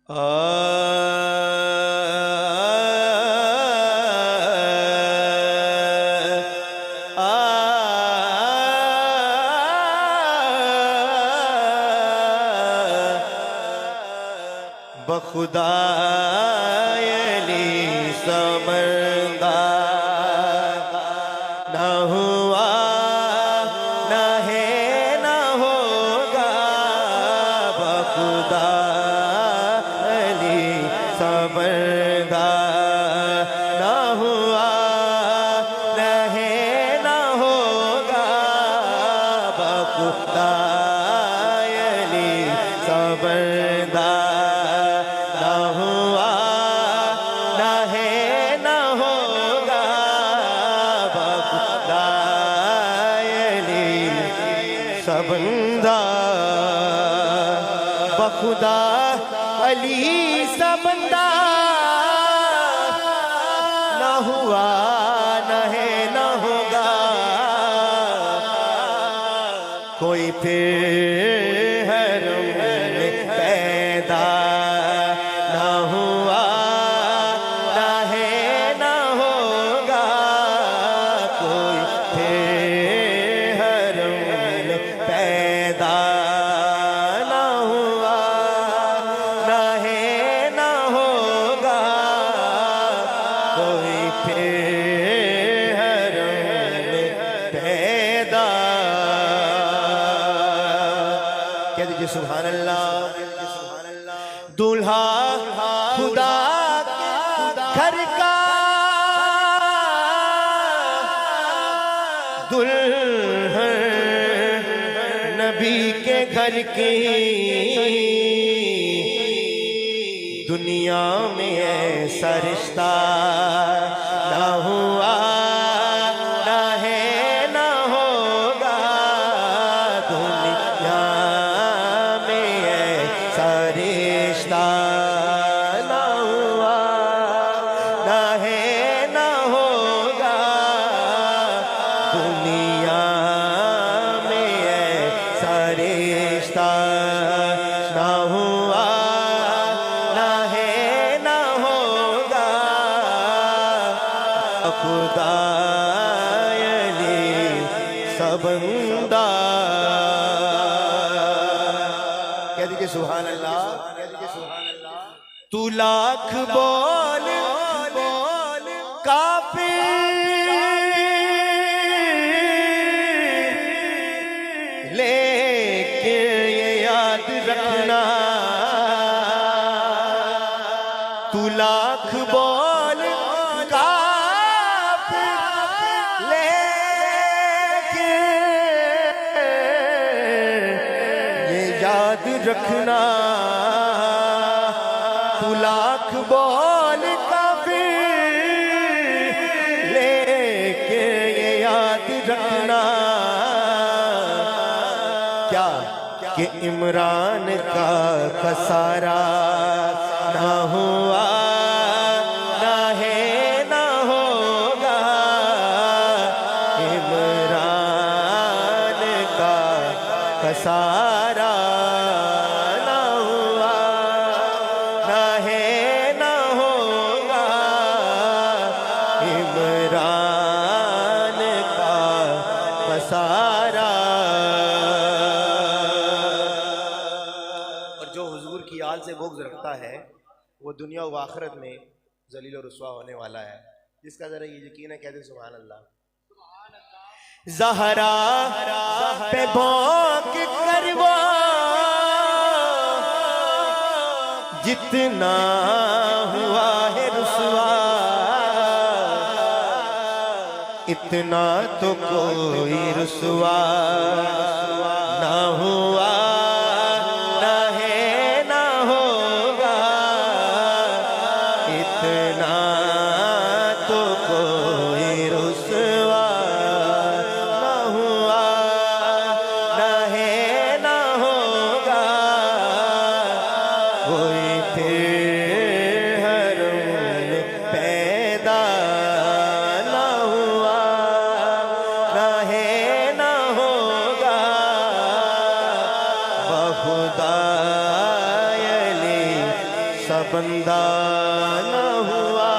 बखुदा अली समरदा न हुआ न है न होगा। बखुदा अली समरदा न हुआ न है न होगा। बखुदा अली समरदा सबंदा बखुदा अली सबंदा न हुआ न है न होगा। कोई फिर हरम में पैदा न हुआ न है न होगा। कोई फिर हरम में पैदा न हुआ न है न होगा। कोई फिर हरम में पैदा। कह दीजिए सुभान अल्लाह। दूल्हा खुदा घर का, दुल्हन नबी के घर की। दुनिया में ऐसा रिश्ता ना हुआ ना है ना होगा। दुनिया में ऐसा रिश्ता ना हुआ ना है ना होगा। दुनिया में ऐसा रिश्ता ना हुआ ना है ना होगा। खुदा अली सबंदा। कह दीजिए सुभान अल्लाह। तू लाख बोल बोल काफिर, लेकिन ये याद रखना। तू लाख बोल काफिर, लेकिन ये याद रखना। तू लाख बोल काफिर, लेकिन ये याद रखना। क्या कि इमरान का खसारा ना हुआ ना है ना होगा। इमरान का खसारा ना हुआ ना है ना होगा। इमरान का खसारा। जो हुजूर की याद से बुग़्ज़ रखता है वो दुनिया व आखिरत में ज़लील और रुस्वा होने वाला है। जिसका ज़रा ये यकीन है कहते सुभान अल्लाह। ज़हरा पे भौंक कर वो जितना हुआ है रुस्वा, इतना तो कोई रुस्वा ना हुआ ना है ना होगा। इतना तो कोई रुस्वा ना हुआ ना है ना होगा। कोई फिर हरम में पैदा ना हुआ ना है ना होगा। बखुदा अली ऐसा बंदा न हुआ